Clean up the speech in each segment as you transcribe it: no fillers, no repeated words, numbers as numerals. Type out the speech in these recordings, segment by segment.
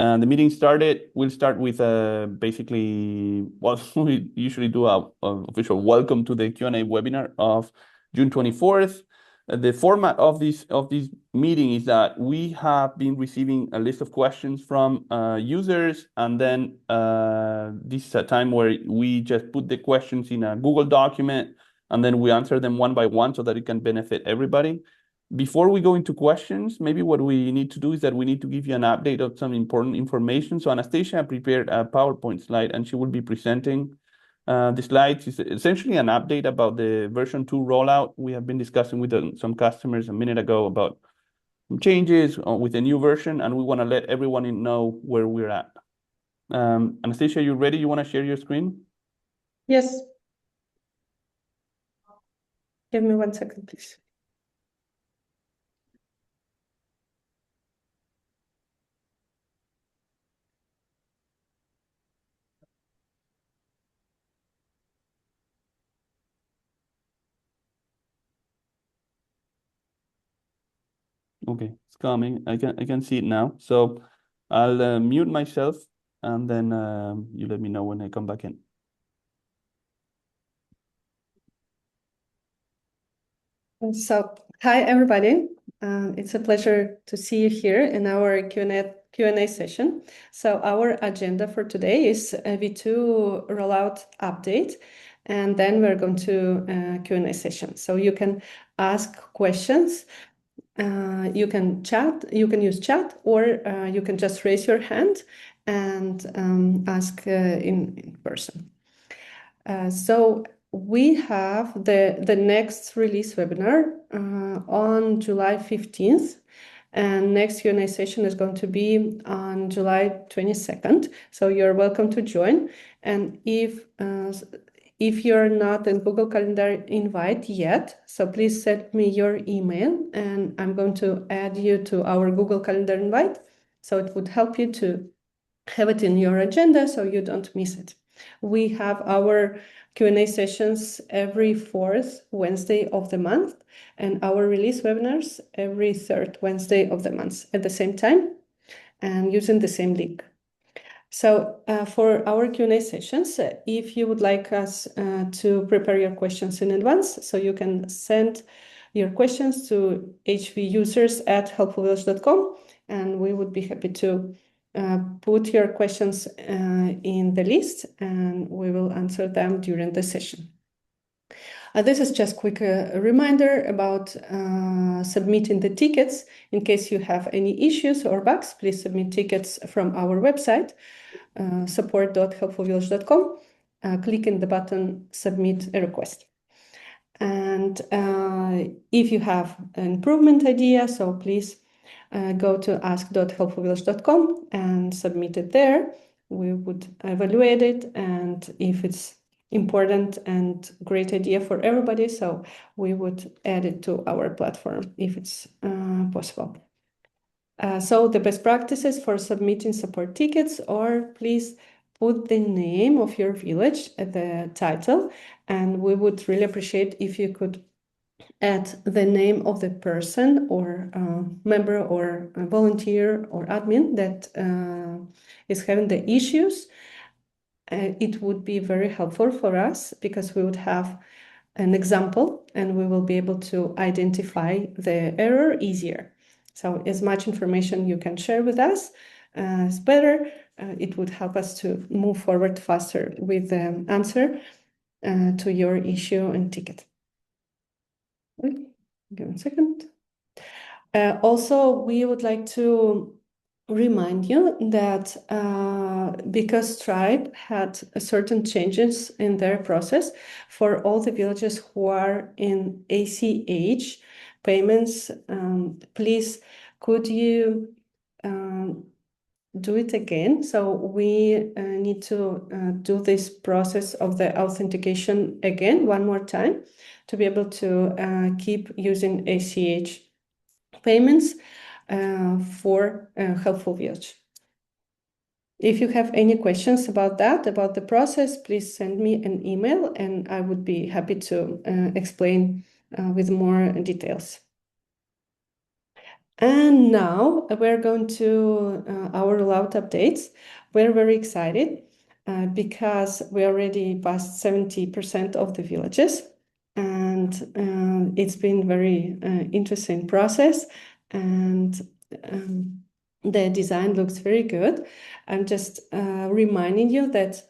The meeting started. We'll start with basically what we usually do a official welcome to the Q&A webinar of June 24th. The format of this meeting is that we have been receiving a list of questions from users, and then this is a time where we just put the questions in a Google document, and then we answer them one by one so that it can benefit everybody. Before we go into questions, maybe what we need to do is that we need to give you an update of some important information. So Anastasia prepared a PowerPoint slide, and she will be presenting the slides. Is essentially an update about the version 2 rollout. We have been discussing with some customers a minute ago about changes with the new version, and we want to let everyone know where we're at. Anastasia, you ready? You want to share your screen? Yes. Give me 1 second, please. Okay, it's coming. I can see it now. So I'll mute myself, and then you let me know when I come back in. So, hi everybody. It's a pleasure to see you here in our Q&A session. So our agenda for today is a V2 rollout update, and then we're going to Q&A session. So you can ask questions. You can chat, you can use chat, or you can just raise your hand and ask in person. So we have the next release webinar on July 15th, and next Q&A session is going to be on July 22nd. So you're welcome to join. And if you're not in Google Calendar invite yet, so please send me your email, and I'm going to add you to our Google Calendar invite. So it would help you to have it in your agenda so you don't miss it. We have our Q&A sessions every 4th Wednesday of the month, and our release webinars every 3rd Wednesday of the month at the same time and using the same link. So for our Q&A sessions, if you would like us to prepare your questions in advance, so you can send your questions to hvusers@helpfulvillage.com, and we would be happy to put your questions in the list, and we will answer them during the session. This is just a quick reminder about submitting the tickets. In case you have any issues or bugs, please submit tickets from our website, support.helpfulvillage.com, clicking the button Submit a Request. And if you have an improvement idea, so please go to ask.helpfulvillage.com and submit it there. We would evaluate it, and if it's important and great idea for everybody, so we would add it to our platform if it's possible. So the best practices for submitting support tickets are, please put the name of your village at the title, and we would really appreciate if you could add the name of the person or member or volunteer or admin that is having the issues. It would be very helpful for us because we would have an example and we will be able to identify the error easier. So as much information you can share with us is better. It would help us to move forward faster with the answer to your issue and ticket. Give me a second. Also, we would like to remind you that because Stripe had certain changes in their process for all the villages who are in ACH payments, please could you do it again? So we need to do this process of the authentication again one more time to be able to keep using ACH payments for Helpful Village. If you have any questions about that, about the process, please send me an email and I would be happy to explain with more details. And now we're going to our rollout updates. We're very excited because we already passed 70% of the villages, and it's been very interesting process, and the design looks very good. I'm just reminding you that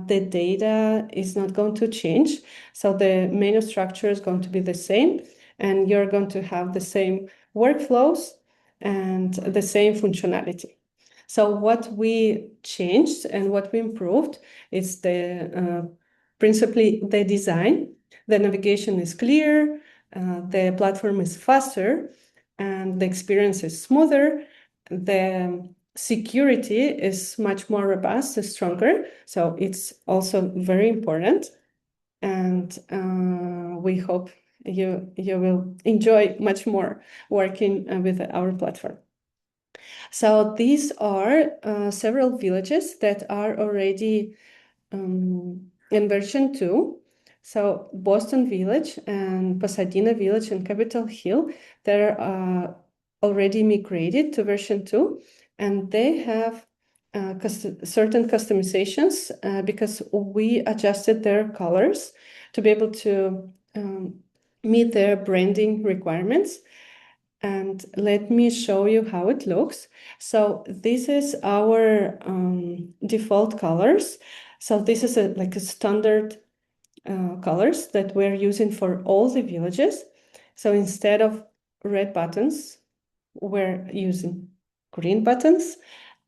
the data is not going to change. So the menu structure is going to be the same, and you're going to have the same workflows and the same functionality. So what we changed and what we improved is principally the design. The navigation is clear, the platform is faster, and the experience is smoother. The security is much more robust, stronger. So it's also very important. And we hope you will enjoy much more working with our platform. So these are several villages that are already in version 2. So Boston Village and Pasadena Village and Capitol Hill, they're already migrated to version 2, and they have certain customizations because we adjusted their colors to be able to meet their branding requirements. And let me show you how it looks. So this is our default colors. So this is like a standard colors that we're using for all the villages. So instead of red buttons, we're using green buttons.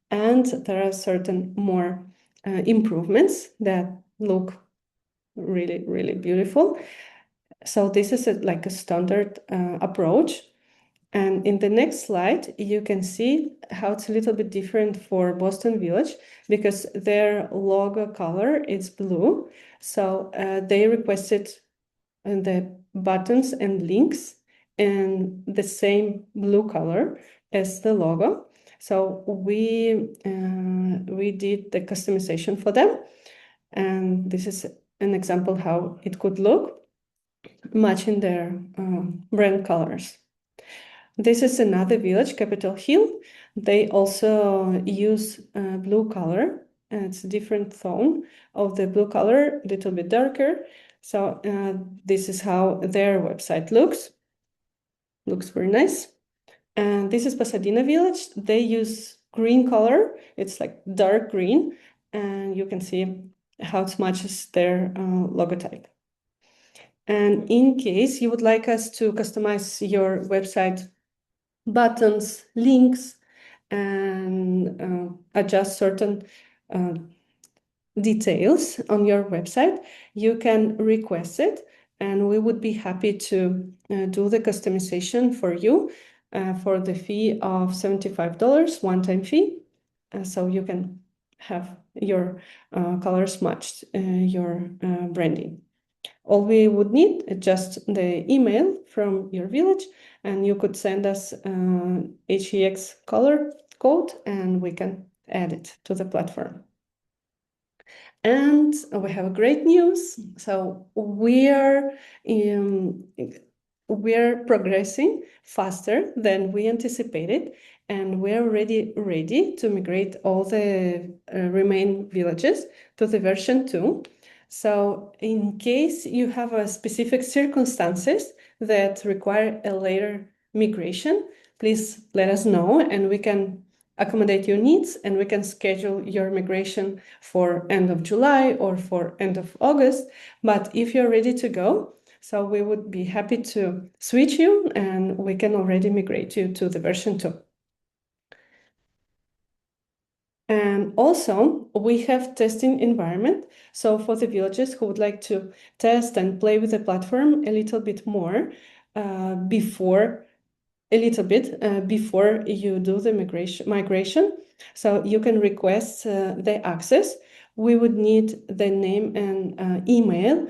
And there are certain more improvements that look really, really beautiful. So this is like a standard approach. And in the next slide, you can see how it's a little bit different for Boston Village because their logo color is blue. So they requested the buttons and links in the same blue color as the logo. So we did the customization for them. And this is an example how it could look, matching their brand colors. This is another village, Capitol Hill. They also use blue color, and it's a different tone of the blue color, a little bit darker. So this is how their website looks. Looks very nice. And this is Pasadena Village. They use green color. It's like dark green, and you can see how it matches their logotype. And in case you would like us to customize your website buttons, links, and adjust certain details on your website, you can request it, and we would be happy to do the customization for you for the fee of $75, one-time fee. So you can have your colors matched your branding. All we would need is just the email from your village, and you could send us HEX color code, and we can add it to the platform. And we have great news. So we're progressing faster than we anticipated, and we're already ready to migrate all the remain villages to the version 2. So in case you have a specific circumstances that require a later migration, please let us know, and we can accommodate your needs, and we can schedule your migration for end of July or for end of August. But if you're ready to go, so we would be happy to switch you, and we can already migrate you to the version 2. And also, we have testing environment. So for the villages who would like to test and play with the platform a little bit more before you do the migration. So you can request the access. We would need the name and email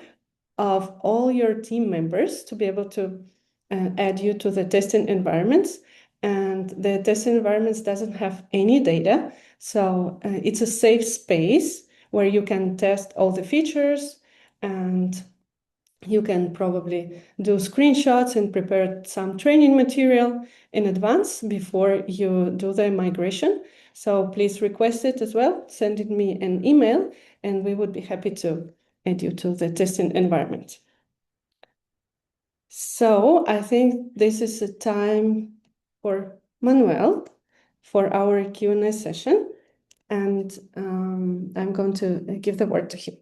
of all your team members to be able to add you to the testing environments. And the testing environments doesn't have any data. So it's a safe space where you can test all the features and you can probably do screenshots and prepare some training material in advance before you do the migration. So please request it as well, send it me an email, and we would be happy to add you to the testing environment. So I think this is a time for Manuel for our Q&A session, and I'm going to give the word to him.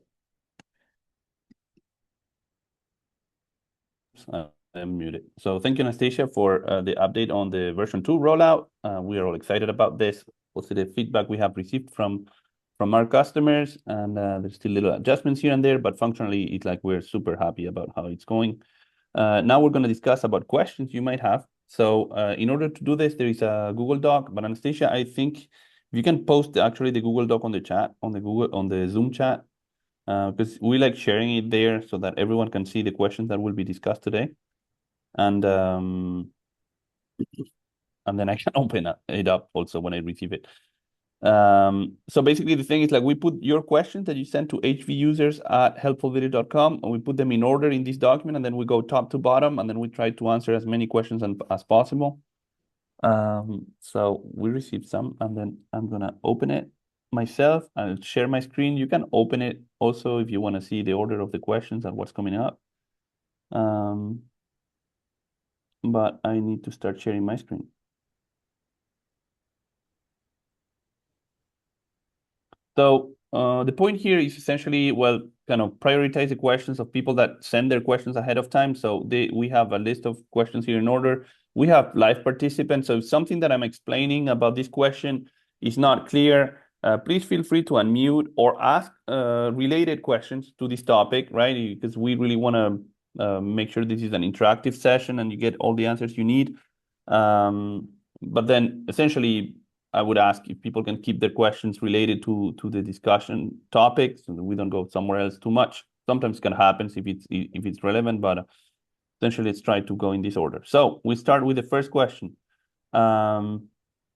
I'm muted. So thank you, Anastasia, for the update on the version 2 rollout. We are all excited about this. Positive feedback we have received from our customers, and there's still little adjustments here and there, but functionally, it's like we're super happy about how it's going. Now we're going to discuss about questions you might have. So in order to do this, there is a Google Doc, but Anastasia, I think you can post actually the Google Doc on the chat, on the Zoom chat, because we like sharing it there so that everyone can see the questions that will be discussed today. And then I can open it up also when I receive it. So basically the thing is like we put your questions that you sent to hvusers@helpfulvideo.com, and we put them in order in this document, and then we go top to bottom, and then we try to answer as many questions as possible. So we received some, and then I'm gonna open it myself. I'll share my screen. You can open it also if you want to see the order of the questions and what's coming up. But I need to start sharing my screen. So the point here is essentially, well, kind of prioritize the questions of people that send their questions ahead of time. So we have a list of questions here in order. We have live participants. So if something that I'm explaining about this question is not clear, please feel free to unmute or ask related questions to this topic, right? Because we really want to make sure this is an interactive session and you get all the answers you need. But then essentially, I would ask if people can keep their questions related to the discussion topics, so that we don't go somewhere else too much. Sometimes it can happen if it's relevant, but essentially let's try to go in this order. So we start with the first question. I'm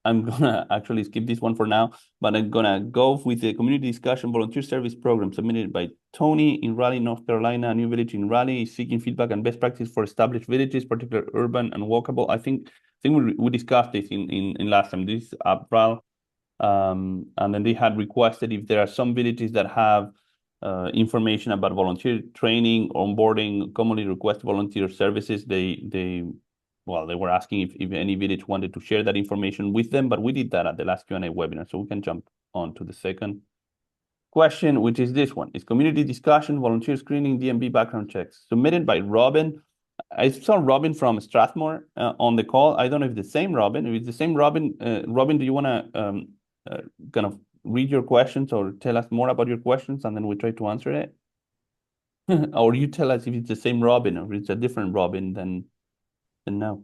gonna actually skip this one for now, but I'm gonna go with the community discussion volunteer service program submitted by Tony in Raleigh, North Carolina. A new village in Raleigh is seeking feedback and best practice for established villages, particularly urban and walkable. I think we discussed this in last time. This is April, and then they had requested if there are some villages that have information about volunteer training, onboarding, commonly requested volunteer services. They were asking if any village wanted to share that information with them, but we did that at the last Q&A webinar, so we can jump on to the second question, which is this one. Is community discussion, volunteer screening, DMV background checks, submitted by Robin. I saw Robin from Strathmore on the call. I don't know if it's the same Robin. If it's the same Robin, Robin, do you want to kind of read your questions or tell us more about your questions, and then we try to answer it? Or you tell us if it's the same Robin or if it's a different Robin, then no.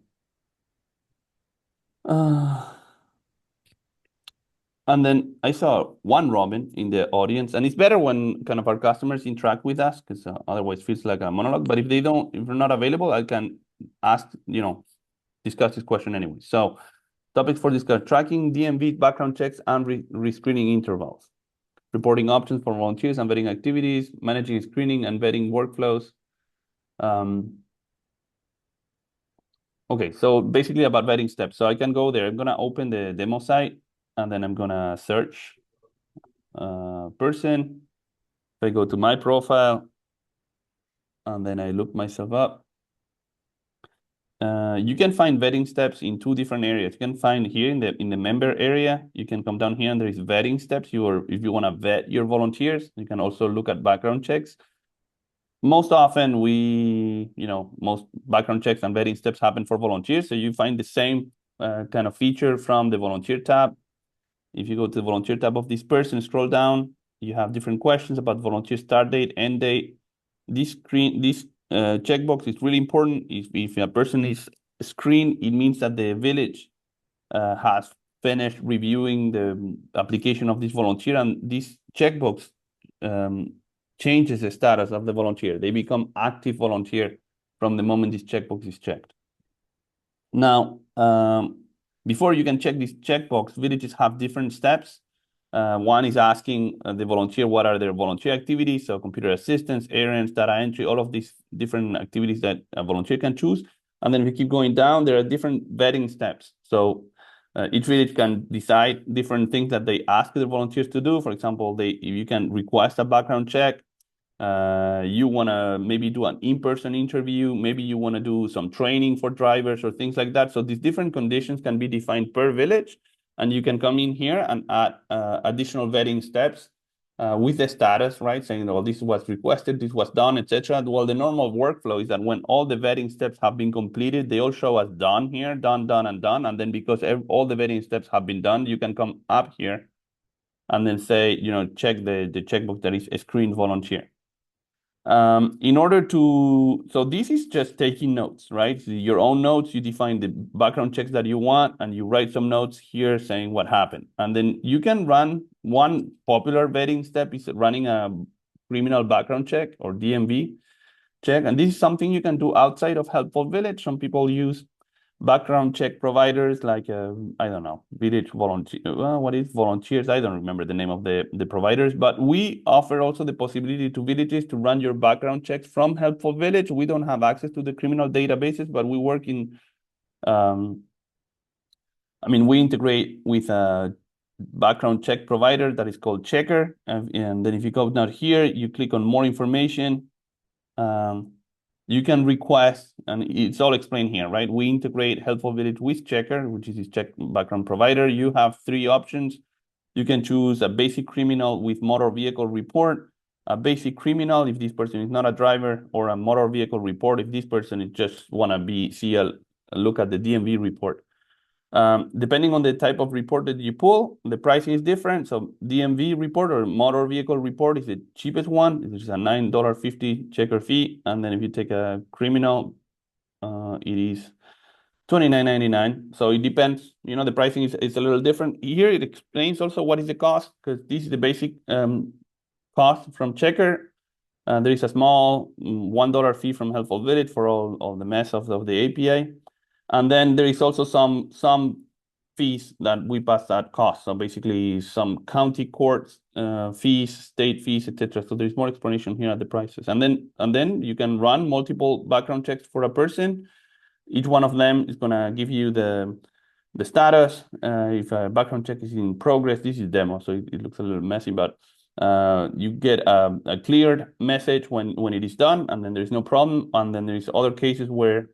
And then I saw one Robin in the audience, and it's better when kind of our customers interact with us, because otherwise it feels like a monologue. But if they're not available, I can ask, discuss this question anyway. So topics for discussion: tracking DMV background checks and rescreening intervals, reporting options for volunteers and vetting activities, managing screening and vetting workflows. Okay, so basically about vetting steps. So I can go there. I'm gonna open the demo site, and then I'm gonna search person. If I go to my profile, and then I look myself up, you can find vetting steps in two different areas. You can find here in the member area. You can come down here, and there is vetting steps. If you want to vet your volunteers, you can also look at background checks. Most often, most background checks and vetting steps happen for volunteers. So you find the same kind of feature from the volunteer tab. If you go to the volunteer tab of this person, scroll down, you have different questions about volunteer start date, end date. This checkbox is really important. If a person is screened, it means that the village has finished reviewing the application of this volunteer, and this checkbox changes the status of the volunteer. They become active volunteer from the moment this checkbox is checked. Now, before you can check this checkbox, villages have different steps. One is asking the volunteer what are their volunteer activities, so computer assistance, errands, data entry, all of these different activities that a volunteer can choose. And then if you keep going down, there are different vetting steps. So each village can decide different things that they ask the volunteers to do. For example, you can request a background check. You want to maybe do an in-person interview. Maybe you want to do some training for drivers or things like that. So these different conditions can be defined per village. And you can come in here and add additional vetting steps with the status, right? Saying, oh, this was requested, this was done, etc. Well, the normal workflow is that when all the vetting steps have been completed, they all show as done here, done, done, and done. And then because all the vetting steps have been done, you can come up here and then say, check the checkbox that is a screened volunteer. So this is just taking notes, right? So your own notes, you define the background checks that you want, and you write some notes here saying what happened. And then you can run one popular vetting step is running a criminal background check or DMV check. And this is something you can do outside of Helpful Village. Some people use background check providers like I don't know, village volunteer. Well, what is volunteers? I don't remember the name of the providers, but we offer also the possibility to villages to run your background checks from Helpful Village. We don't have access to the criminal databases, but we work in. We integrate with a background check provider that is called Checkr, and then if you go down here, you click on more information. You can request, and it's all explained here, right? We integrate Helpful Village with Checkr, which is his check background provider. You have three options. You can choose a basic criminal with motor vehicle report, a basic criminal if this person is not a driver, or a motor vehicle report if this person is just want to see a look at the DMV report. Depending on the type of report that you pull, the pricing is different. So DMV report or motor vehicle report is the cheapest one. It's a $9.50 Checkr fee. And then if you take a criminal, it is $29.99. So it depends. The pricing is a little different. Here it explains also what is the cost, because this is the basic cost from Checkr. There is a small $1 fee from Helpful Village for all the mess of the API. And then there is also some fees that we pass at cost. So basically some county court fees, state fees, etc. So there's more explanation here at the prices. And then you can run multiple background checks for a person. Each one of them is gonna give you the status. If a background check is in progress, this is demo, so it looks a little messy, but you get a cleared message when it is done, and then there's no problem. And then there's other cases where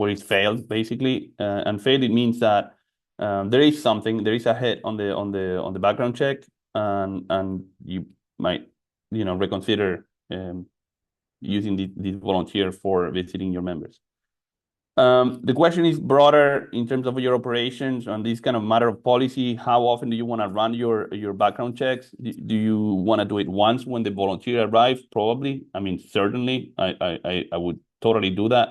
it's failed, basically. And failed, it means that there is a hit on the background check, and you might reconsider using this volunteer for visiting your members. The question is broader in terms of your operations and this kind of matter of policy. How often do you want to run your background checks? Do you want to do it once when the volunteer arrives? Probably. Certainly, I would totally do that.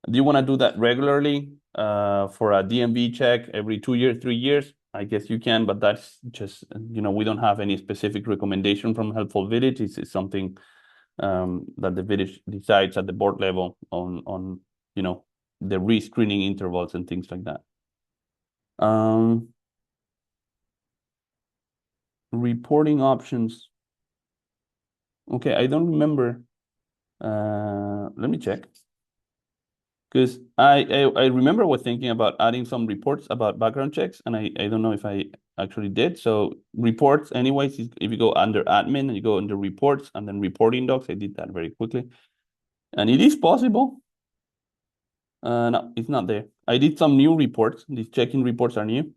Do you want to do that regularly for a DMV check every 2 years, 3 years? I guess you can, but that's just, we don't have any specific recommendation from Helpful Village. It's something that the village decides at the board level on the re-screening intervals and things like that. Reporting options. Okay, I don't remember. Let me check. Because I remember was thinking about adding some reports about background checks, and I don't know if I actually did. So reports, anyways, if you go under admin and you go under reports and then reporting docs, I did that very quickly. And it is possible. No, it's not there. I did some new reports. These check-in reports are new.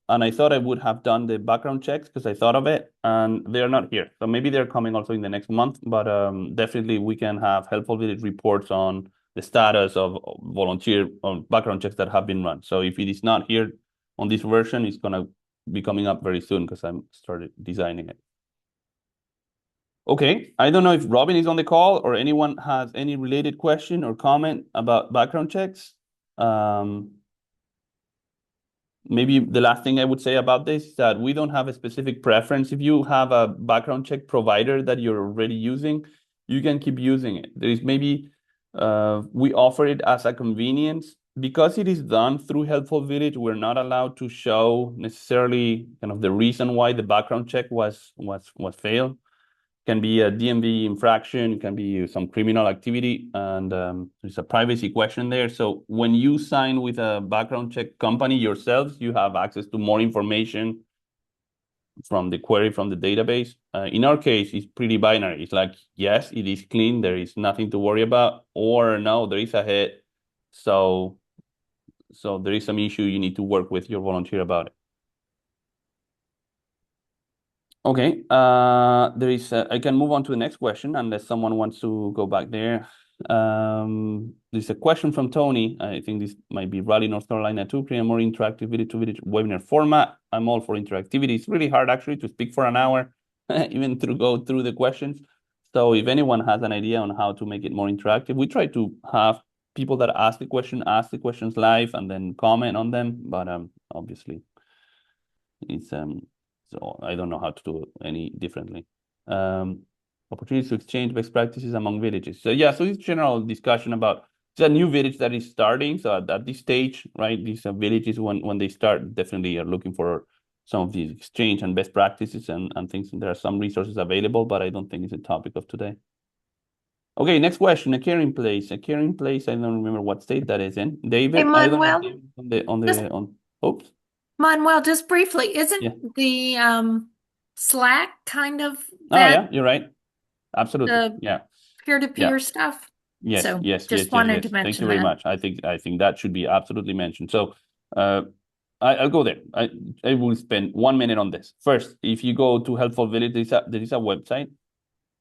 And I thought I would have done the background checks because I thought of it, and they're not here. So maybe they're coming also in the next month, but definitely we can have Helpful Village reports on the status of volunteer on background checks that have been run. So if it is not here on this version, it's going to be coming up very soon because I'm started designing it. Okay, I don't know if Robin is on the call or anyone has any related question or comment about background checks. Maybe the last thing I would say about this is that we don't have a specific preference. If you have a background check provider that you're already using, you can keep using it. There is maybe we offer it as a convenience because it is done through Helpful Village, we're not allowed to show necessarily kind of the reason why the background check was failed. Can be a DMV infraction, can be some criminal activity, and there's a privacy question there. So when you sign with a background check company yourselves, you have access to more information from the query from the database. In our case, it's pretty binary. It's like, yes, it is clean, there is nothing to worry about, or no, there is a hit. So there is some issue, you need to work with your volunteer about it. Okay, I can move on to the next question unless someone wants to go back there. There's a question from Tony. I think this might be Raleigh, North Carolina to create a more interactive video-to-video webinar format. I'm all for interactivity. It's really hard actually to speak for an hour, even to go through the questions. So if anyone has an idea on how to make it more interactive, we try to have people that ask the questions live and then comment on them. But obviously it's so I don't know how to do it any differently. Opportunities to exchange best practices among villages. So yeah, so it's general discussion about it's a new village that is starting. So at this stage, right, these villages when they start definitely are looking for some of these exchange and best practices and things. And there are some resources available, but I don't think it's a topic of today. Okay, next question. A caring place. A caring place. I don't remember what state that is in. David, Hey, I don't know. Manuel, David, on the just oops. Manuel, just briefly, isn't Yeah. the Slack kind of Oh that yeah, you're right. Absolutely. the Yeah. Yeah. peer-to-peer stuff? Yes, So yes, yes, just yes, wanted to yes. Thank you mention very that. much. I think that should be absolutely mentioned. So uh I'll go there. I will spend 1 minute on this. First, if you go to Helpful Village, there is a website,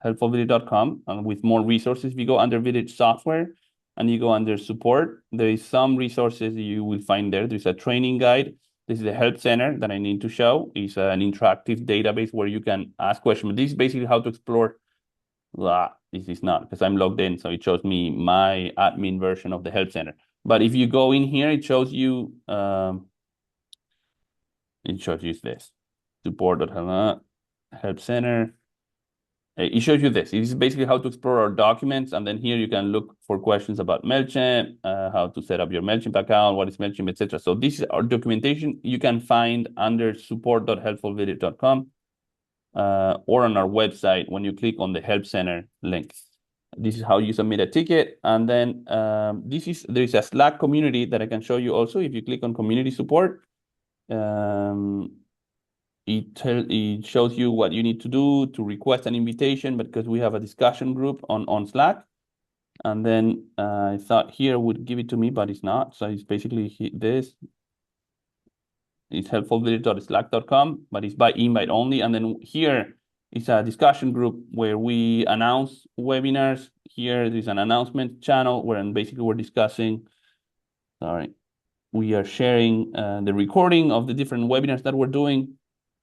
helpfulvillage.com, and with more resources. If you go under Village Software and you go under support, there is some resources you will find there. There's a training guide. This is the help center that I need to show. It's an interactive database where you can ask questions. This is basically how to explore. This is not because I'm logged in, so it shows me my admin version of the help center. But if you go in here, it shows you this support help center. It shows you this. It is basically how to explore our documents, and then here you can look for questions about MailChimp, how to set up your MailChimp account, what is MailChimp, etc. So this is our documentation you can find under support.helpfulvillage.com or on our website when you click on the Help Center link. This is how you submit a ticket, and then there is a Slack community that I can show you also. If you click on community support, it shows you what you need to do to request an invitation, because we have a discussion group on Slack. And then I thought here would give it to me, but it's not. So it's basically this. It's helpfulvillage.slack.com, but it's by invite only. And then here is a discussion group where we announce webinars. Here there's an announcement channel where basically we're discussing, we are sharing the recording of the different webinars that we're doing.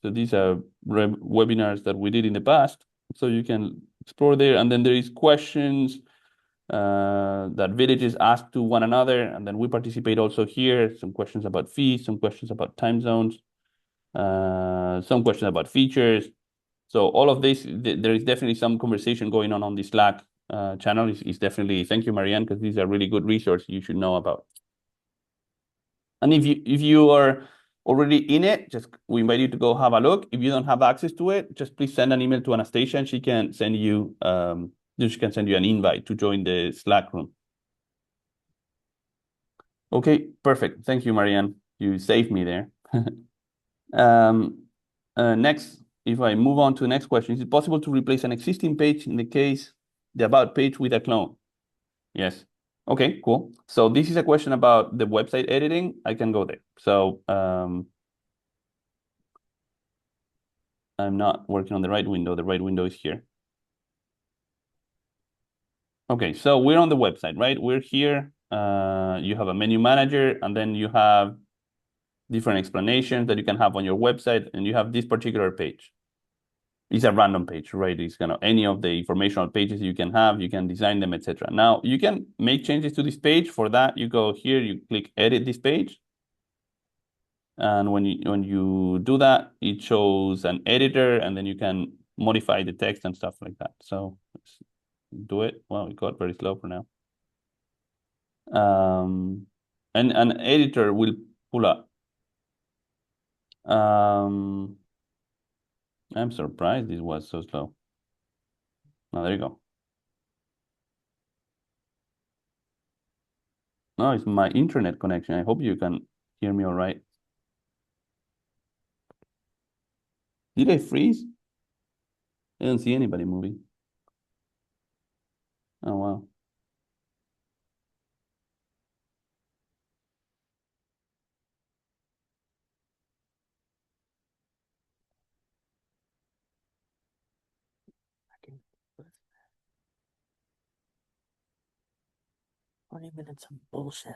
So these are webinars that we did in the past. So you can explore there. And then there is questions that villages ask to one another. And then we participate also here. Some questions about fees, some questions about time zones, some questions about features. So all of this, there is definitely some conversation going on the Slack channel. Is definitely, thank you, Marianne, because these are really good resources you should know about. And if you are already in it, we invite you to go have a look. If you don't have access to it, just please send an email to Anastasia, and she can send you an invite to join the Slack room. Okay, perfect. Thank you, Marianne. You saved me there. Next, if I move on to the next question, is it possible to replace an existing page, in the case the about page, with a clone? Yes. Okay, cool. So this is a question about the website editing. I can go there. So I'm not working on the right window. The right window is here. Okay, so we're on the website, right? We're here. You have a menu manager, and then you have different explanations that you can have on your website, and you have this particular page. It's a random page, right? It's kind of any of the informational pages you can have, you can design them, etc. Now, you can make changes to this page. For that, you go here, you click edit this page. And when you do that, it shows an editor, and then you can modify the text and stuff like that. So let's do it. Well, it got very slow for now. and an editor will pull up. I'm surprised this was so slow. Oh, there you go. No, it's my internet connection. I hope you can hear me all right. Did I freeze? I don't see anybody moving. Oh, wow. Okay. 20 minutes of bullshit.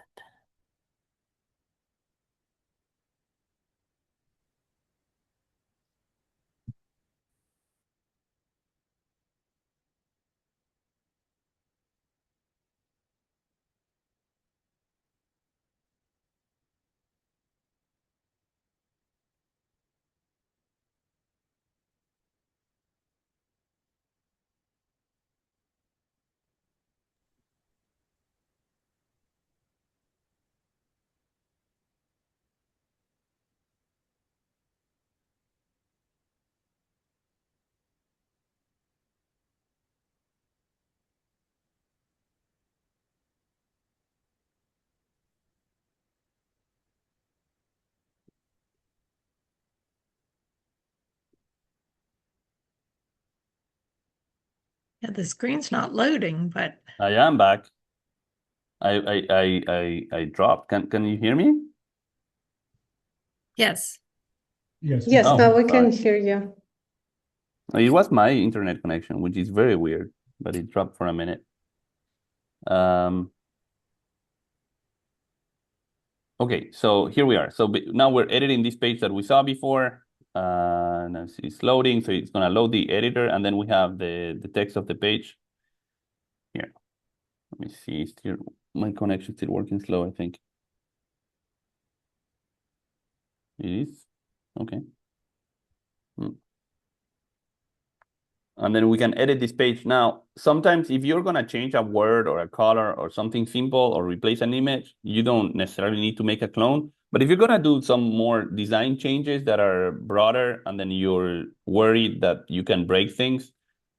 Yeah, the screen's not loading, but I am back. I dropped. Can you hear me? yes. Yes, Oh, now we sorry. can hear you. It was my internet connection, which is very weird, but it dropped for a minute. Okay, so here we are. So now we're editing this page that we saw before. Now it's loading, so it's gonna load the editor, and then we have the text of the page. Here, let me see. Still, my connection still working slow, I think. It is okay. And then we can edit this page. Now, sometimes if you're gonna change a word or a color or something simple or replace an image, you don't necessarily need to make a clone. But if you're gonna do some more design changes that are broader and then you're worried that you can break things,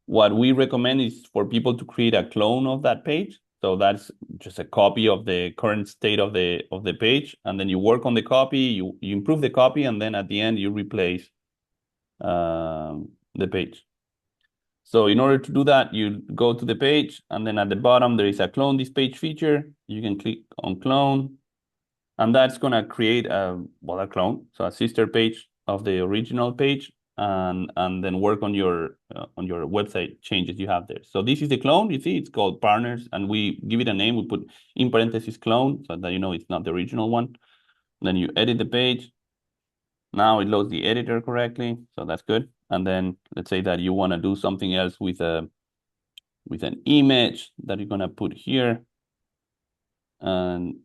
what we recommend is for people to create a clone of that page. So that's just a copy of the current state of the page, and then you work on the copy, you improve the copy, and then at the end you replace the page. So in order to do that, you go to the page, and then at the bottom, there is a clone this page feature. You can click on clone, and that's going to create a clone, so a sister page of the original page, and then work on your website changes you have there. So this is the clone. You see, it's called partners, and we give it a name. We put in parentheses clone, so that you know it's not the original one. Then you edit the page. Now it loads the editor correctly, so that's good. And then let's say that you want to do something else with an image that you're gonna put here and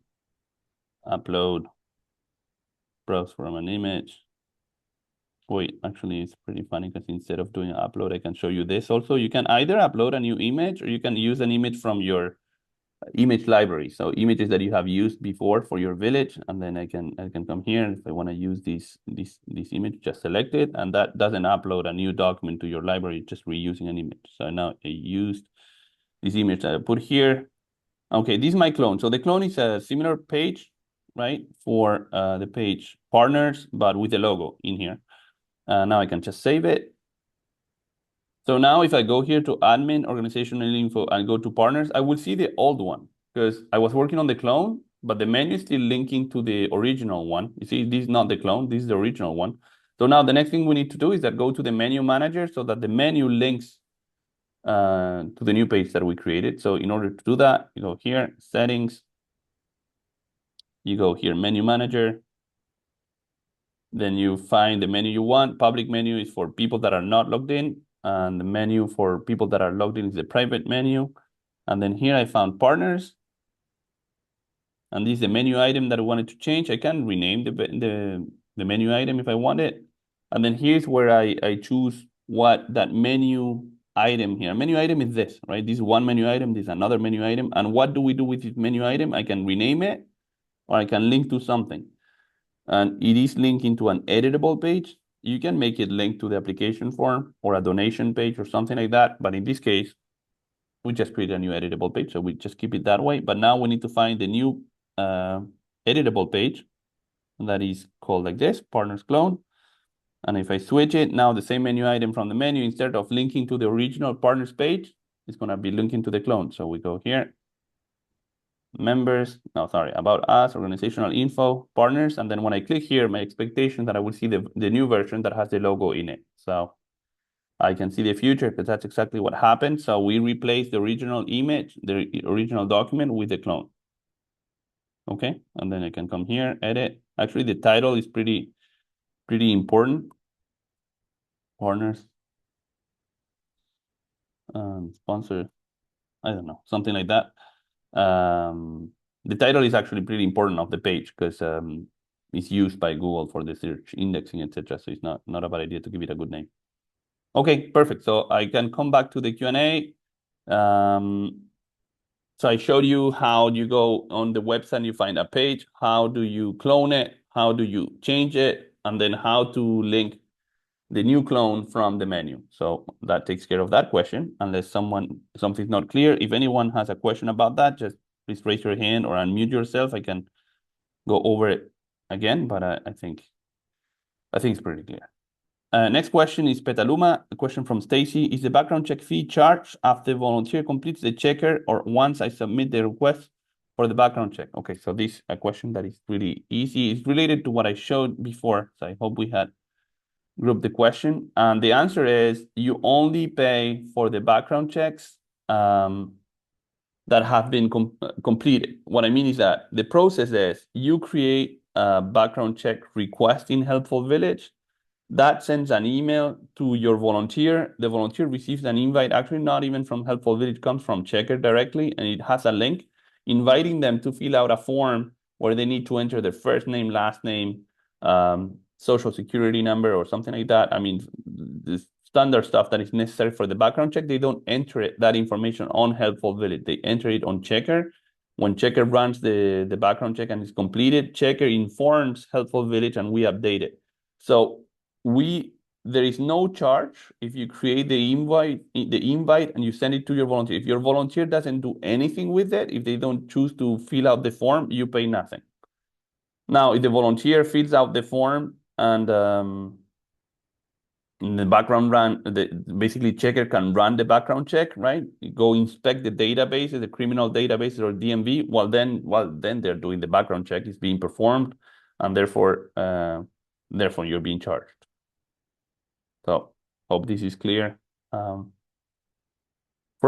upload, browse from an image. Wait, actually it's pretty funny because instead of doing an upload, I can show you this also. You can either upload a new image or you can use an image from your image library. So images that you have used before for your village, and then I can come here, and if I want to use this image, just select it, and that doesn't upload a new document to your library, just reusing an image. So now I used this image that I put here. Okay, this is my clone. So the clone is a similar page, right, for the page partners, but with the logo in here. Now I can just save it. So now if I go here to admin, organizational info, and go to partners, I will see the old one because I was working on the clone, but the menu is still linking to the original one. You see, this is not the clone, this is the original one. So now the next thing we need to do is that go to the menu manager so that the menu links to the new page that we created. So in order to do that, you go here, settings, you go here, menu manager, then you find the menu you want. Public menu is for people that are not logged in, and the menu for people that are logged in is the private menu. And then here I found partners, and this is the menu item that I wanted to change. I can rename the menu item if I want it. And then here's where I choose what that menu item here. Menu item is this, right? This is one menu item, this is another menu item. And what do we do with this menu item? I can rename it, or I can link to something, and it is linking to an editable page, you can make it link to the application form or a donation page or something like that. But in this case, we just create a new editable page, so we just keep it that way. But now we need to find the new editable page that is called like this, partners clone. And if I switch it, now the same menu item from the menu, instead of linking to the original partners page, it's going to be linking to the clone. So we go here, members, no, sorry, about us, organizational info, partners. And then when I click here, my expectation that I will see the new version that has the logo in it. So I can see the future because that's exactly what happened. So we replaced the original image, the original document with the clone. Okay, and then I can come here, edit. Actually, the title is pretty important. Partners, sponsor, I don't know, something like that. The title is actually pretty important of the page because it's used by Google for the search indexing, etc. So it's not a bad idea to give it a good name. Okay, perfect. So I can come back to the Q&A. So I showed you how you go on the website and you find a page. How do you clone it? How do you change it? And then how to link the new clone from the menu. So that takes care of that question. Unless something's not clear. If anyone has a question about that, just please raise your hand or unmute yourself. I can go over it again, but I think it's pretty clear. Next question is Petaluma. A question from Stacy. Is the background check fee charged after the volunteer completes the checker or once I submit the request for the background check? Okay, so this is a question that is really easy. It's related to what I showed before. So I hope we had grouped the question. And the answer is you only pay for the background checks that have been completed. What I mean is that the process is you create a background check request in Helpful Village. That sends an email to your volunteer. The volunteer receives an invite, actually not even from Helpful Village, comes from Checkr directly, and it has a link inviting them to fill out a form where they need to enter their first name, last name, social security number, or something like that. I mean, the standard stuff that is necessary for the background check. They don't enter that information on Helpful Village. They enter it on Checkr. When Checkr runs the background check and is completed, Checkr informs Helpful Village and we update it. So there is no charge if you create the invite and you send it to your volunteer. If your volunteer doesn't do anything with it, if they don't choose to fill out the form, you pay nothing. Now, if the volunteer fills out the form and in the background basically Checkr can run the background check, right? You go inspect the databases, the criminal databases or DMV. Well, then they're doing the background check is being performed, and therefore you're being charged. So hope this is clear for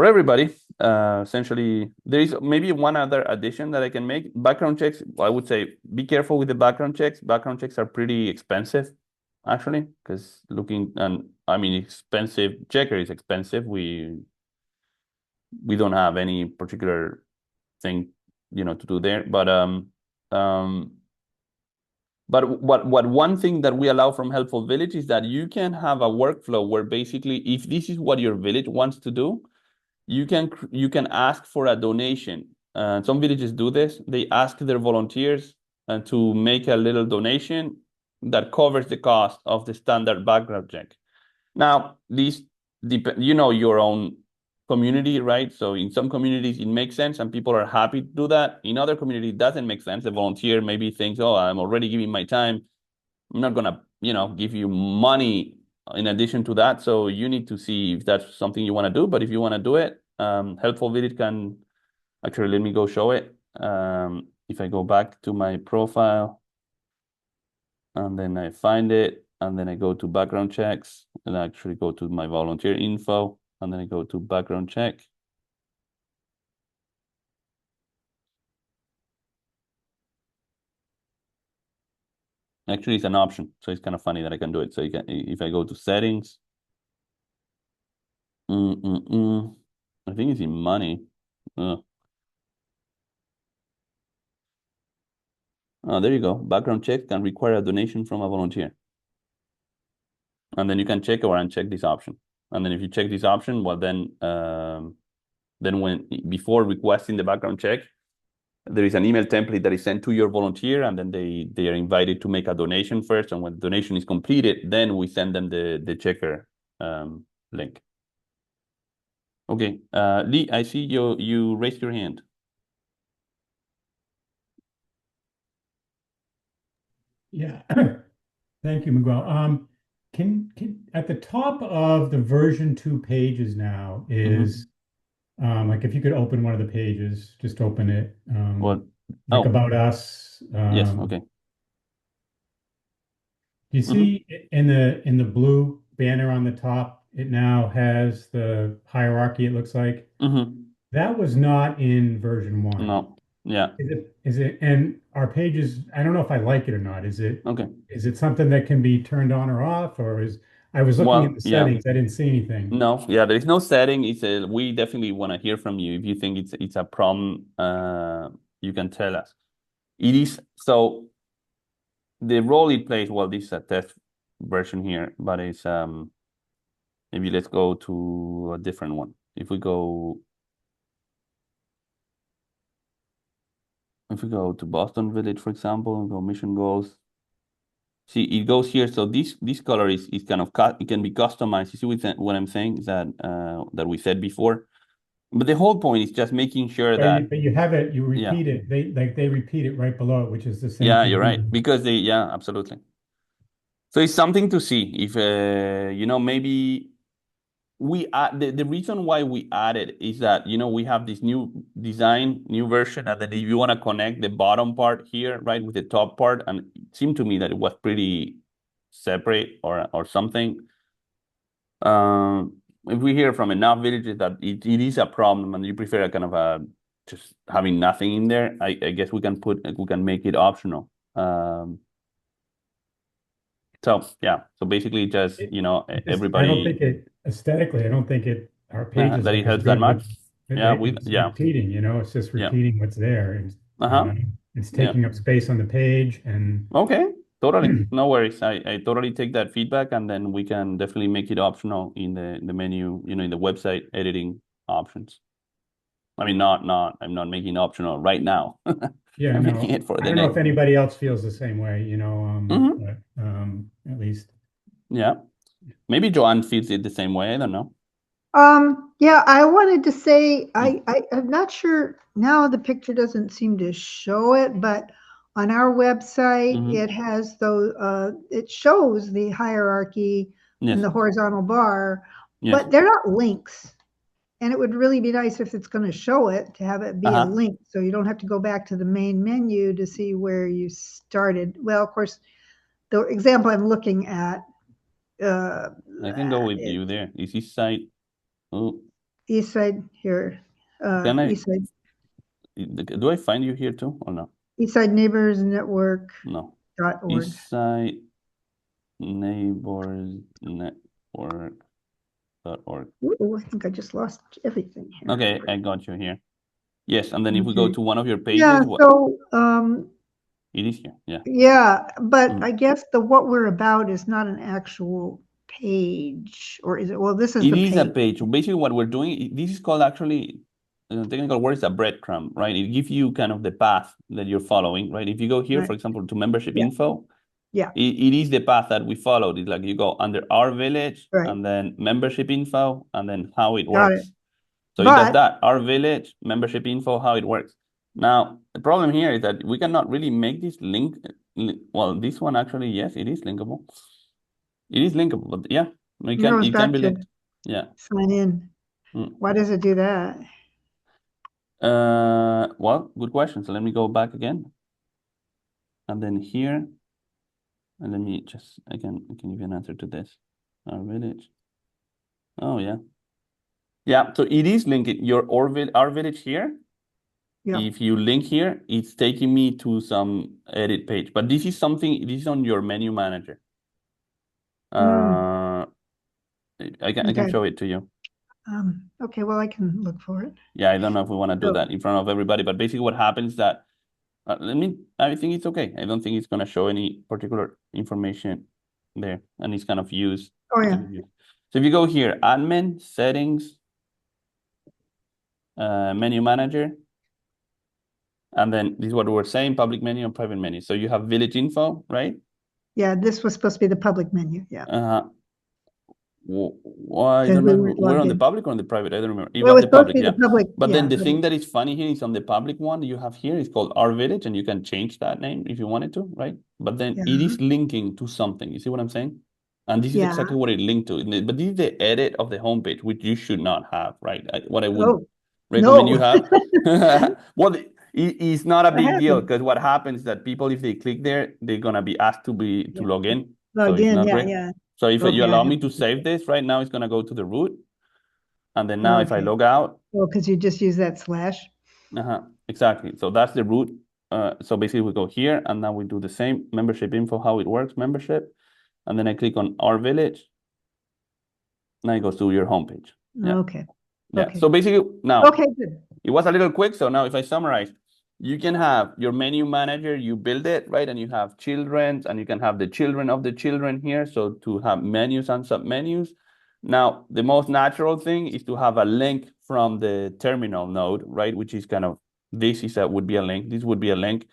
everybody. Essentially, there is maybe one other addition that I can make. Background checks, I would say be careful with the background checks. Background checks are pretty expensive, actually, because expensive. Checkr is expensive. We don't have any particular thing, to do there. But what one thing that we allow from Helpful Village is that you can have a workflow where basically, if this is what your village wants to do, you can ask for a donation. Some villages do this. They ask their volunteers to make a little donation that covers the cost of the standard background check. Now, these your own community, right? So in some communities, it makes sense and people are happy to do that. In other communities, it doesn't make sense. The volunteer maybe thinks, oh, I'm already giving my time. I'm not gonna, give you money in addition to that. So you need to see if that's something you want to do. But if you want to do it, Helpful Village can actually, let me go show it. If I go back to my profile and then I find it, and then I go to background checks and I actually go to my volunteer info, and then I go to background check. Actually, it's an option, so it's kind of funny that I can do it. So if I go to settings, I think it's in money. Oh, there you go. Background check can require a donation from a volunteer. And then you can check or uncheck this option. And then if you check this option, well, then before requesting the background check, there is an email template that is sent to your volunteer, and then they are invited to make a donation first. And when the donation is completed, then we send them the Checkr link. Okay, Lee, I see you raised your hand. Yeah, thank you, Miguel. Can at the top of the version 2 pages now is like if you could open one of the pages, just open it. What? Like Oh, about us. yes. Okay. You see in the blue banner on the top, it now has the hierarchy, it looks like. That was not in version 1. No. Yeah. Is it, and our pages, I don't know if I like it or not. Okay. Is it something that can be turned on or off, or I was looking at the yeah. settings, I didn't see anything. No, yeah, there is no setting. We definitely want to hear from you. If you think it's a problem, you can tell us. It is so the role it plays, well, this is a test version here, but it's maybe let's go to a different one. If we go to Boston Village, for example, and go mission goals. See, it goes here. So this color is kind of it can be customized. You see what I'm saying is that that we said before. But the whole point is just making sure that But you have it, you repeat it. They repeat it right below it, which is the same yeah, thing you're right. here. Because absolutely. So it's something to see if maybe we add the reason why we added is that we have this new design, new version, and then if you want to connect the bottom part here, right, with the top part, and it seemed to me that it was pretty separate or something. If we hear from enough villages that it is a problem and you prefer a kind of a just having nothing in there, I guess we can make it optional. So yeah, so basically just everybody. I don't think it aesthetically, I don't think our pages that look it as helps that good much. with It's repeating, it's just repeating what's there. It's Yeah. taking up space on the page and Okay, totally. No worries. I totally take that feedback, and then we can definitely make it optional in the menu, in the website editing options. I mean, I'm not making it optional right now. yeah, I'm no, making it for I the don't know next. if anybody else feels the same way, but at least. Yeah. Maybe Joanne feels it the same way. I don't know. Yeah, I wanted to say, I'm not sure now the picture doesn't seem to show it, but on our website, it has it shows the hierarchy Yes. and the horizontal bar, Yes. but they're not links. And it would really be nice if it's going to show it, to have it be a link, so you don't have to go back to the main menu to see where you started. Well, of course, the example I'm looking at, I can go with you there. Is this site? Oh, East side here, can I? East side. Do I find you here too or no? Eastside Neighbors Network. No. .org. Eastside Neighbors Network.org. Ooh, I think I just lost everything here. Okay, I got you here. Yes, and then if we go Okay. to one of your pages, Yeah, so it is here. Yeah. yeah, but I guess what we're about is not an actual page, or is it? Well, this is It the is a page. page. Basically, what we're doing, this is called actually, the technical word is a breadcrumb, right? It gives you kind of the path that you're following, right? If you go here, Right. for example, to membership Yeah. info, Yeah. it is the path that we followed. It's like you go under our village, Right. and then membership info, and then how it Got works. it. So it does that. Our village, membership info, how it works. Now, the problem here is that we cannot really make this link. Well, this one actually, yes, it is linkable. It is linkable, but yeah, it can be linked. Yeah. Sign in. Why does it do that? Well, good question. So let me go back again. And then here, and let me just, I can give you an answer to this. Our village. Oh, yeah. Yeah, so it is linking our village here. Yeah. If you link here, it's taking me to some edit page. But this is on your menu manager. I can show it to you. Okay, well, I can look for it. Yeah, I don't know if we want to do that in front of everybody, but basically what happens is that I think it's okay. I don't think it's going to show any particular information there, and it's kind of used. Oh, yeah. So if you go here, admin, settings, menu manager, And then this is what we were saying, public menu and private menu. So you have village info, right? Yeah, this was supposed to be the public menu. Yeah. I Because don't we know. weren't We're logged on the in. public or on the private. I don't remember. It Well, it was was the supposed to public, be yeah. the public. But then Yeah, the public. thing that is funny here is on the public one you have here is called Our Village, and you can change that name if you wanted to, right? But then Yeah. it is linking to something. You see what I'm saying? And this is Yeah. exactly what it linked to. But this is the edit of the homepage, which you should not have, right? What I would Oh, recommend no. you have. Well, it's not a What big deal happened? because what happens is that people, if they click there, they're gonna be asked to Yeah. log in. So Log it's in. not Yeah, great. yeah. So if Okay, you I allow have me to to- save this right now, it's gonna go to the root. And then now if I Okay. log out, Well, because you just use that slash. exactly. So that's the root. So basically we go here and now we do the same membership info, how it works, membership. And then I click on Our Village. Now it goes to your homepage. Yeah. Okay. Yeah. Okay. So basically now Okay, good. it was a little quick. So now if I summarize, you can have your menu manager, you build it, right? And you have children, and you can have the children of the children here. So to have menus and submenus. Now, the most natural thing is to have a link from the terminal node, right? Which is kind of, would be a link. This would be a link.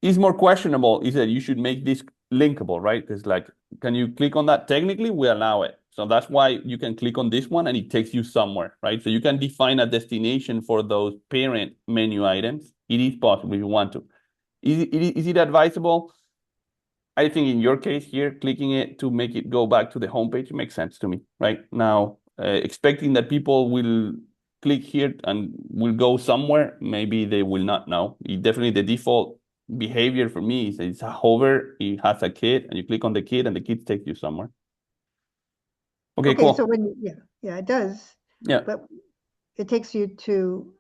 Is more questionable is that you should make this linkable, right? Because like, can you click on that? Technically, we allow it. So that's why you can click on this one and it takes you somewhere, right? So you can define a destination for those parent menu items. It is possible if you want to. Is it advisable? I think in your case here, clicking it to make it go back to the homepage makes sense to me, right? Now, expecting that people will click here and will go somewhere, maybe they will not know. Definitely the default behavior for me is it's a hover, it has a kid, and you click on the kid and the kid takes you somewhere. Okay, Okay, cool. so when it does. Yeah. But it takes you to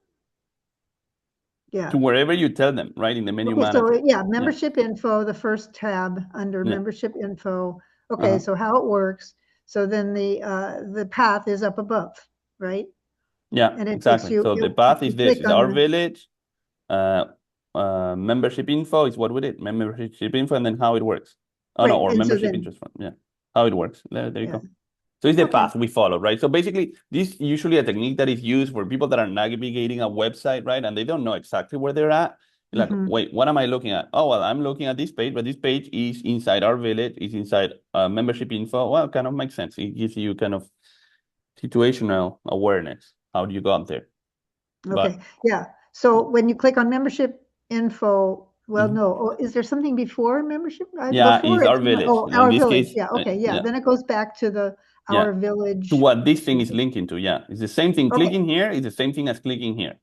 To wherever you tell them, right? In the menu Okay, manager. so membership info, the first tab under membership info. Okay, so how it works. So then the path is up above, right? Yeah, And it exactly. takes you. So the path is this, click is on Our the- Village. Membership info is what we did. Membership info and then how it works. Oh no, Right, or and so membership then- interest fund. Yeah, how it works. There you Yeah. go. So it's the Okay. path we follow, right? So basically, this is usually a technique that is used for people that are navigating a website, right? And they don't know exactly where they're at. Like, Mhm. wait, what am I looking at? Oh, well, I'm looking at this page, but this page is inside Our Village, is inside membership info. Well, kind of makes sense. It gives you kind of situational awareness. How do you go up there? Okay, so when you click on membership info, well, no, is there something before membership? Yeah, Before it's Our Village. Oh, In Our this Village, case, okay, yeah. then it goes back to the Our Village. To what this thing is linking to, yeah. It's the same thing. Okay. Clicking here is the same thing as clicking here.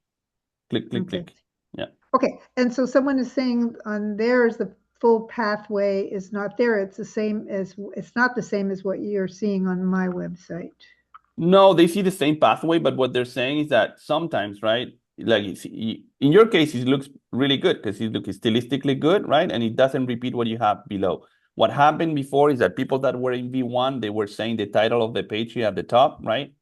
Click, click, Okay. click. Yeah. Okay, and so someone is saying on theirs, the full pathway is not there. It's not the same as what you're seeing on my website. No, they see the same pathway, but what they're saying is that sometimes, right? Like in your case, it looks really good because it looks stylistically good, right? And it doesn't repeat what you have below. What happened before is that people that were in V1, they were saying the title of the page here at the top, right?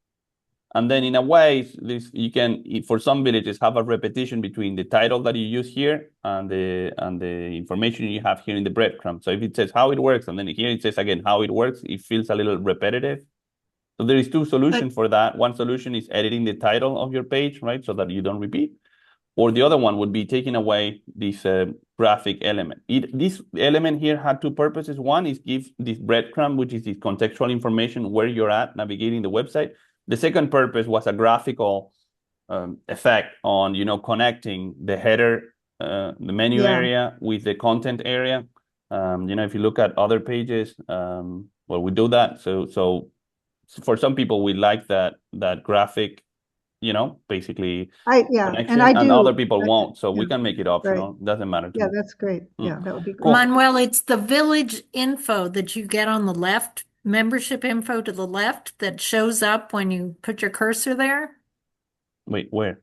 And then in a way, you can, for some villages, have a repetition between the title that you use here and the information you have here in the breadcrumb. So if it says how it works, and then here it says again how it works, it feels a little repetitive. So there is two solutions for that. One solution is editing the title of your page, right? So that you don't repeat. Or the other one would be taking away this graphic element. This element here had two purposes. One is give this breadcrumb, which is this contextual information where you're at navigating the website. The second purpose was a graphical effect on, connecting the header, the menu area with the content area. If you look at other pages, we do that. So for some people, we like that graphic, basically connection, and I do. Other people won't. So we can make it optional. Right. Doesn't matter to me. That's great. Yeah, that would be great. Cool. Manuel, it's the village info that you get on the left, membership info to the left that shows up when you put your cursor there. Wait, where?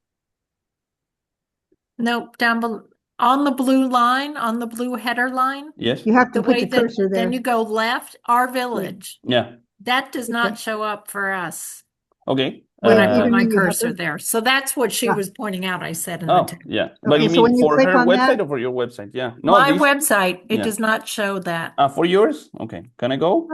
Nope, down below on the blue line, on the blue header line. Yes. You have to The put way the that cursor there. then you go left, Our Village. Yeah. That does not show up for us Okay. when I even put my when you cursor hover? there. So that's what she was pointing out. I said in the Oh, text. yeah. But Okay, you so when mean you for click her on website that- or for your website? Yeah. No, My this, website, it yeah. does not show that. For yours? Okay. Can I go?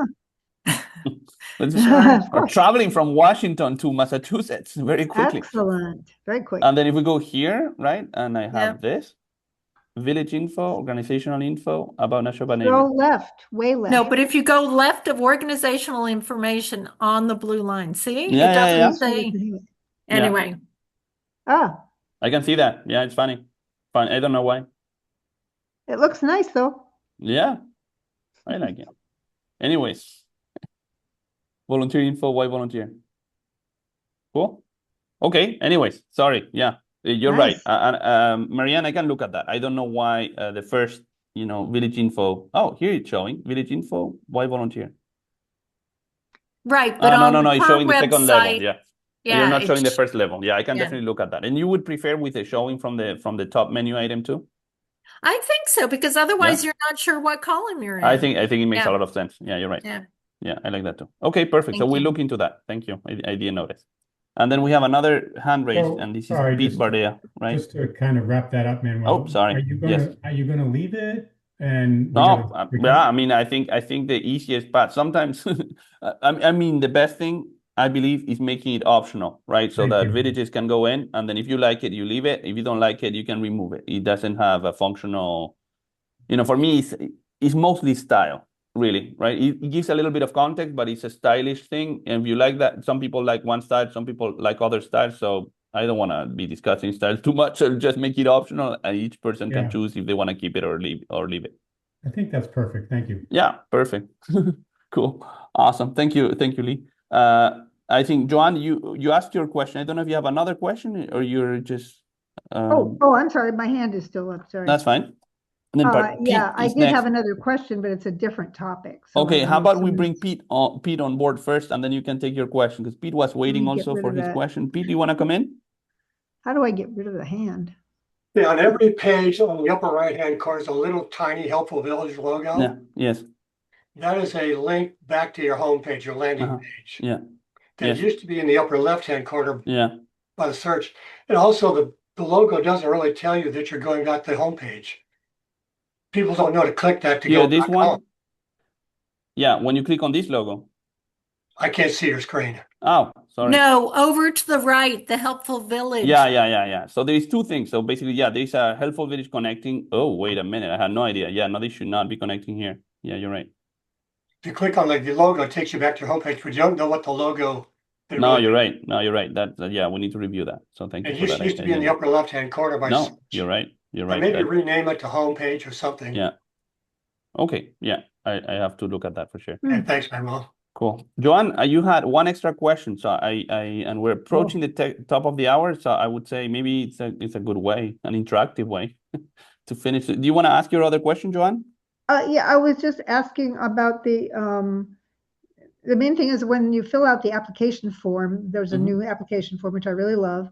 Or traveling from Washington to Massachusetts very quickly. Excellent. Very quick. And then if we go here, right, and I have Yep. this village info, organizational info about Nashoba Go naming. left, way left. No, but if you go left of organizational information on the blue line, see? Yeah, It yeah, doesn't yeah. say. Yeah. Anyway, Ah, I can see that. Yeah, it's funny. Fun. I don't know why. it looks nice though. Yeah, I like it. Anyways, volunteer info, why volunteer? Cool. Okay, anyways, sorry. Yeah, you're right. Nice. Marianne, I can look at that. I don't know why the first, village info. Oh, here it's showing village info, why volunteer? right, but No, on it's her showing the second level. website, Yeah. You're not showing the it's, first level. Yeah, I can yeah. definitely look at that. And you would prefer with the showing from the top menu item too? I think so, because otherwise you're not sure what column you're in. I think it makes a Yeah. lot of sense. Yeah, you're right. Yeah. Yeah, I like that too. Okay, perfect. So Thank we you. look into that. Thank you. I didn't notice. And then we have another hand raised, So, and this is sorry, Pete just- Bardea, right? Just to kind of wrap that up, Manuel. Oh, sorry. Yes. Are you gonna leave it? And we No, gotta- yeah, I mean, I think the easiest path. Sometimes, I mean, the best thing I believe is making it optional, right? So Thank that you. villages can go in, and then if you like it, you leave it. If you don't like it, you can remove it. It doesn't have a functional. For me, it's mostly style, really, right? It gives a little bit of context, but it's a stylish thing. And if you like that, some people like one style, some people like other styles. So I don't want to be discussing styles too much. I'll just make it optional, and each person can Yeah. choose if they want to keep it or leave it. I think that's perfect. Thank you. Yeah, perfect. Cool. Awesome. Thank you, Lee. I think, Joanne, you asked your question. I don't know if you have another question or you're just I'm sorry. My hand is still up. Sorry. that's fine. And then Yeah, Pete I is did next. have another question, but it's a different topic. So I Okay, don't how know if about we bring someone's- Pete on board first, and then you can take your question, because Pete was waiting me get also rid for of his that. question. Pete, do you want to come in? How do I get rid of the hand? Yeah, on every page on the upper right-hand corner is a little tiny Helpful Village logo. Yeah, yes. That is a link back to your homepage, your landing Uh-huh. page. Yeah. That Yes. used to be in the upper left-hand corner Yeah. by the search. And also the logo doesn't really tell you that you're going back to the homepage. People don't know to click that to Yeah, go this back one. home. Yeah, when you click on this logo. I can't see your screen. Oh, sorry. No, over to the right, the helpful village. Yeah. So there's two things. So basically, yeah, there's a helpful village connecting. Oh, wait a minute. I had no idea. Yeah, no, they should not be connecting here. Yeah, you're right. If you click on the logo, it takes you back to your homepage, but you don't know what the logo. No, you're right. No, you're right. Yeah, we need to review that. So thank you It for that. used to be in the upper left-hand corner by No, search. you're right. You're right. Maybe rename it to homepage or something. Yeah. Okay. Yeah, I have to look at that for sure. And thanks, Manuel. Cool. Joanne, you had one extra question. So and we're approaching the top of the hour. So I would say maybe it's a good way, an interactive way to finish it. Do you want to ask your other question, Joanne? Yeah, I was just asking about the main thing is when you fill out the application form, there's a new application form, which I really love.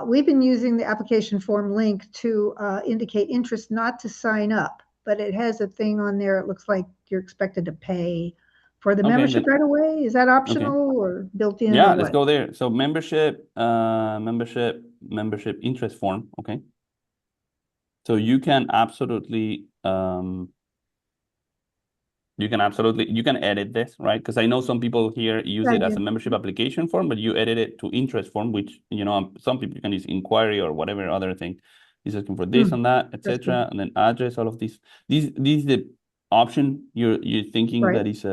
We've been using the application form link to indicate interest not to sign up, but it has a thing on there. It looks like you're expected to pay for the membership right away. Is that optional or built in? Yeah, or let's what? go there. So membership interest form. Okay. So you can absolutely edit this, right? Because I know some people here use it as a membership application form, but you edit it to interest form, which some people can use inquiry or whatever other thing. He's looking for this and that, etc., and then address all of these. These the option you're thinking that is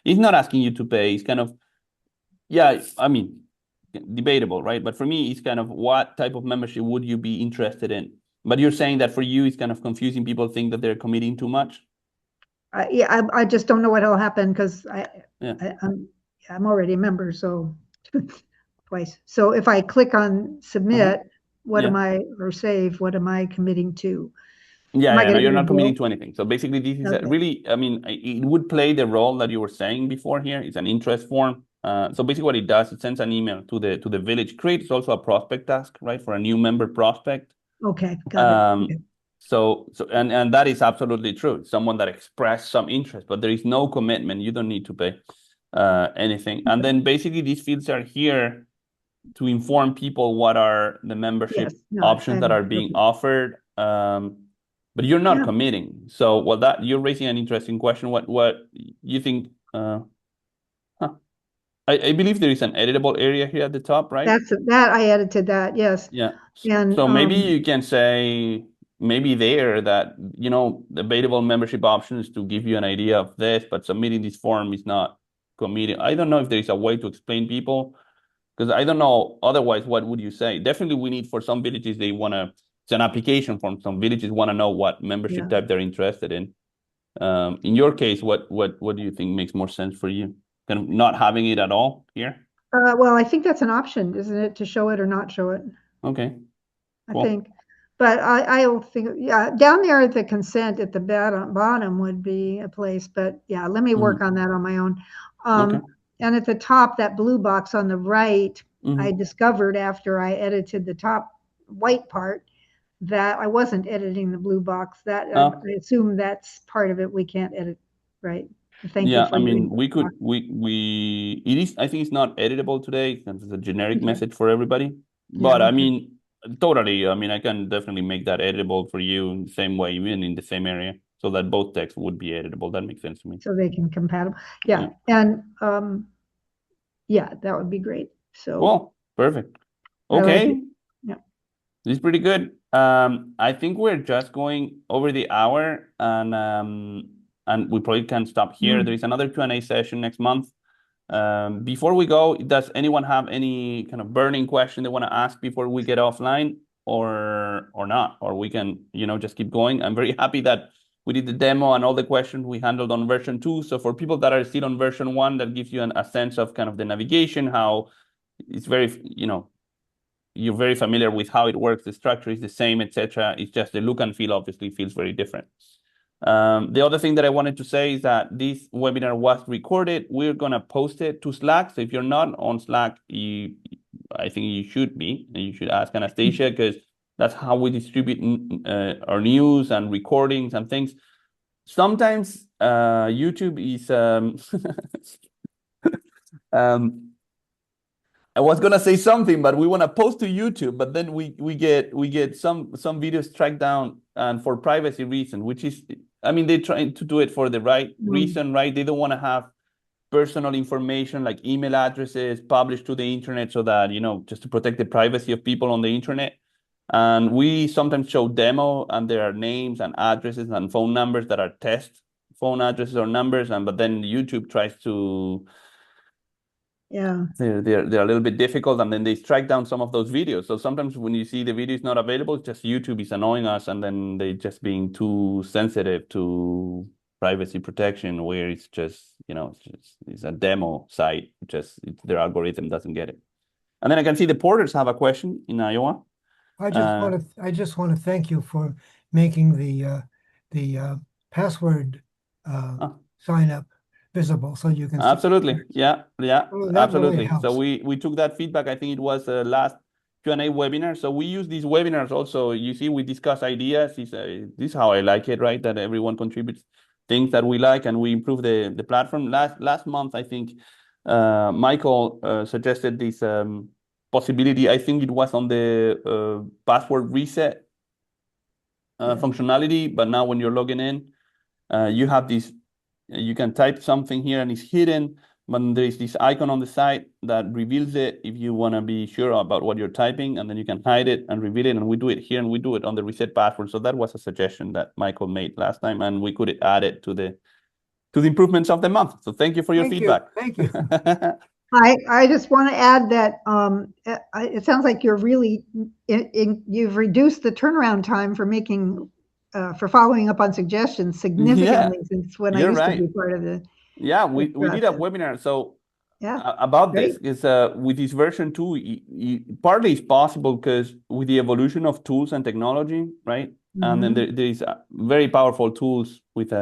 he's not asking you to pay. It's kind of I mean, debatable, right? But for me, it's kind of what type of membership would you be interested in? But you're saying that for you, it's kind of confusing. People think that they're committing too much. I just don't know what will happen because I'm already a member, so twice. So if I click on submit, what am I committing to? No, you're not committing to anything. So basically, this is really, I mean, it would play the role that you were saying before here. It's an interest form. So basically what it does, it sends an email to the village. Creates also a prospect task, right? For a new member prospect. Okay, got it. Okay. So and that is absolutely true. Someone that expressed some interest, but there is no commitment. You don't need to pay anything. And then basically these fields are here to inform people what are the membership options that are being offered. But you're not committing. So that you're raising an interesting question. What you think? I believe there is an editable area here at the top, right? That I edited that, yes. Yeah. And So maybe you can say maybe there that, the available membership option is to give you an idea of this, but submitting this form is not committing. I don't know if there is a way to explain people, because I don't know. Otherwise, what would you say? Definitely we need for some villages, it's an application form. Some villages want to know what membership Yeah. type they're interested in. In your case, what do you think makes more sense for you? Kind of not having it at all here? Well, I think that's an option, isn't it, to show it or not show it? Okay. I Well, think. But I'll think, yeah, down there at the consent at the bottom would be a place, but yeah, let me work on that on my own. Okay. And at the top, that blue box on the right, I Mhm. discovered after I edited the top white part that I wasn't editing the blue box. That Oh, I assume that's part of it. We can't edit, right? Thank you yeah. for I your mean, input. we could, it is, I think it's not editable today. It's a generic Okay. message for everybody. Yeah, But I okay. mean, totally. I mean, I can definitely make that editable for you in the same way, even in the same area, so that both texts would be editable. That makes sense to me. So they can compatible. Yeah. Yeah. And yeah, that would be great. So Cool. Perfect. I like it. Okay. Yeah. This is pretty good. I think we're just going over the hour, and we probably can stop here. There is another Q&A session next month. Before we go, does anyone have any kind of burning question they want to ask before we get offline, or not? Or we can, just keep going. I'm very happy that we did the demo and all the questions we handled on version 2. So for people that are still on version 1, that gives you a sense of kind of the navigation, how it's very, you're very familiar with how it works. The structure is the same, etc. It's just the look and feel obviously feels very different. The other thing that I wanted to say is that this webinar was recorded. We're going to post it to Slack. So if you're not on Slack, I think you should be. And you should ask Anastasia, because that's how we distribute our news and recordings and things. Sometimes YouTube is I was gonna say something, but we want to post to YouTube, but then we get some videos tracked down, and for privacy reasons, which is, I mean, they're trying to do it for the right reason, right? They don't want to have personal information like email addresses published to the internet, so that, just to protect the privacy of people on the internet. And we sometimes show demo, and there are names and addresses and phone numbers that are test phone addresses or numbers, but then YouTube tries to, Yeah. they're a little bit difficult, and then they strike down some of those videos. So sometimes when you see the video is not available, it's just YouTube is annoying us, and then they just being too sensitive to privacy protection, where it's just, it's a demo site, their algorithm doesn't get it. And then I can see the porters have a question in Iowa. I just want to thank you for making the password sign up visible, so you can see. Absolutely. Yeah, Well, that absolutely. really helps. So we took that feedback. I think it was the last Q&A webinar. So we use these webinars also. You see, we discuss ideas. This is how I like it, right? That everyone contributes things that we like, and we improve the platform. Last month, I think Michael suggested this possibility. I think it was on the password reset functionality. But now when you're logging in, you have this. You can type something here and it's hidden, but there is this icon on the side that reveals it if you want to be sure about what you're typing, and then you can hide it and reveal it. And we do it here, and we do it on the reset password. So that was a suggestion that Michael made last time, and we could add it to the improvements of the month. So thank you for your feedback. Thank you. I just want to add that it sounds like you're really you've reduced the turnaround time for making for following up on suggestions significantly since when I used to be part of the. Yeah, we did a webinar. So yeah, about this is with this version 2, partly it's possible because with the evolution of tools and technology, right? And then there is very powerful tools with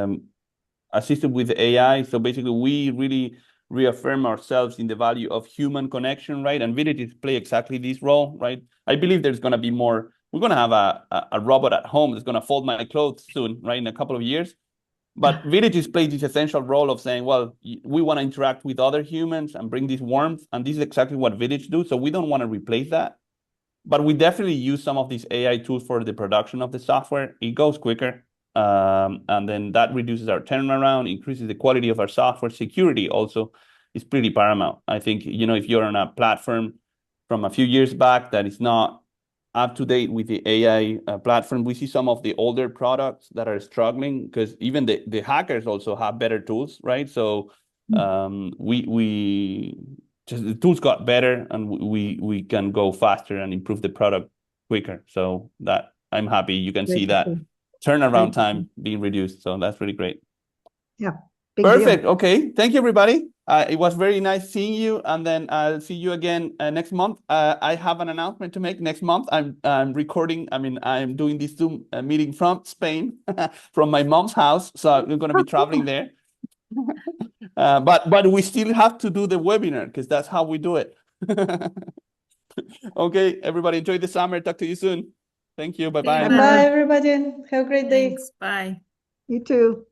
assisted with AI. So basically, we really reaffirm ourselves in the value of human connection, right? And villages play exactly this role, right? I believe there's going to be more. We're going to have a robot at home that's going to fold my clothes soon, right? In a couple of years. But villages play this essential role of saying, well, we want to interact with other humans and bring this warmth. And this is exactly what village do. So we don't want to replace that. But we definitely use some of these AI tools for the production of the software. It goes quicker. And then that reduces our turnaround, increases the quality of our software, security also. is pretty paramount. I think, you know, if you're on a platform from a few years back that is not up to date with the AI platform, we see some of the older products that are struggling because even the hackers also have better tools, right? So we just the tools got better and we can go faster and improve the product quicker. So that I'm happy you can see that turnaround time being reduced. So that's really great. Yeah. Big Perfect. deal. Okay. Thank you, everybody. It was very nice seeing you, and then I'll see you again next month. I have an announcement to make next month. I'm recording. I mean, I'm doing this Zoom meeting from Spain, from my mom's house. So I'm going to be traveling there. But we still have to do the webinar because that's how we do it. Okay, everybody, enjoy the summer. Talk to you soon. Thank you. Bye-bye. Bye. Bye, everybody. Have a great day. Thanks. Bye. You too.